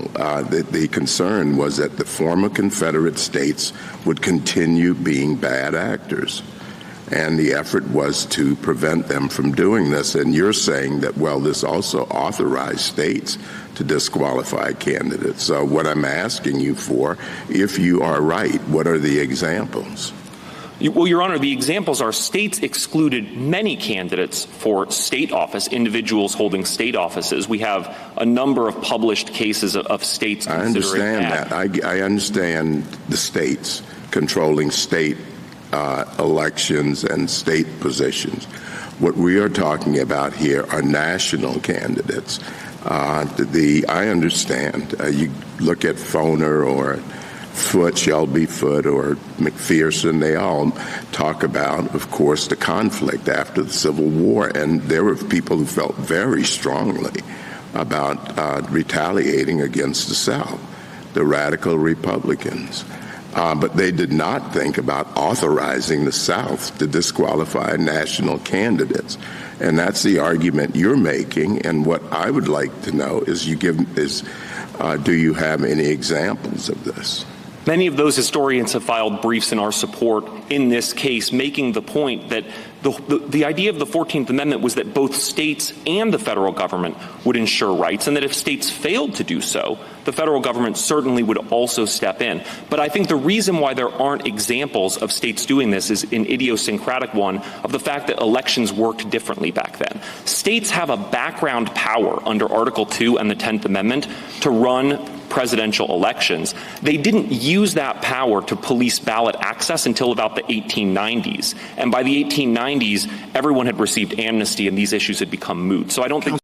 simple. The concern was that the former Confederate states would continue being bad actors. And the effort was to prevent them from doing this. And you're saying that, well, this also authorized states to disqualify candidates. So what I'm asking you for, if you are right, what are the examples? Well, Your Honor, the examples are states excluded many candidates for state office, individuals holding state offices. We have a number of published cases of states considering that. I understand that. I understand the states controlling state elections and state positions. What we are talking about here are national candidates. I understand. You look at Foner or Foote, Shelby Foote, or McPherson, they all talk about, of course, the conflict after the Civil War. And there were people who felt very strongly about retaliating against the South, the radical Republicans. But they did not think about authorizing the South to disqualify national candidates. And that's the argument you're making. And what I would like to know is, do you have any examples of this? Many of those historians have filed briefs in our support in this case, making the point that the idea of the 14th Amendment was that both states and the federal government would ensure rights, and that if states failed to do so, the federal government certainly would also step in. But I think the reason why there aren't examples of states doing this is an idiosyncratic one of the fact that elections worked differently back then. States have a background power under Article 2 and the 10th Amendment to run presidential elections. They didn't use that power to police ballot access until about the 1890s. And by the 1890s, everyone had received amnesty and these issues had become moot. So I don't think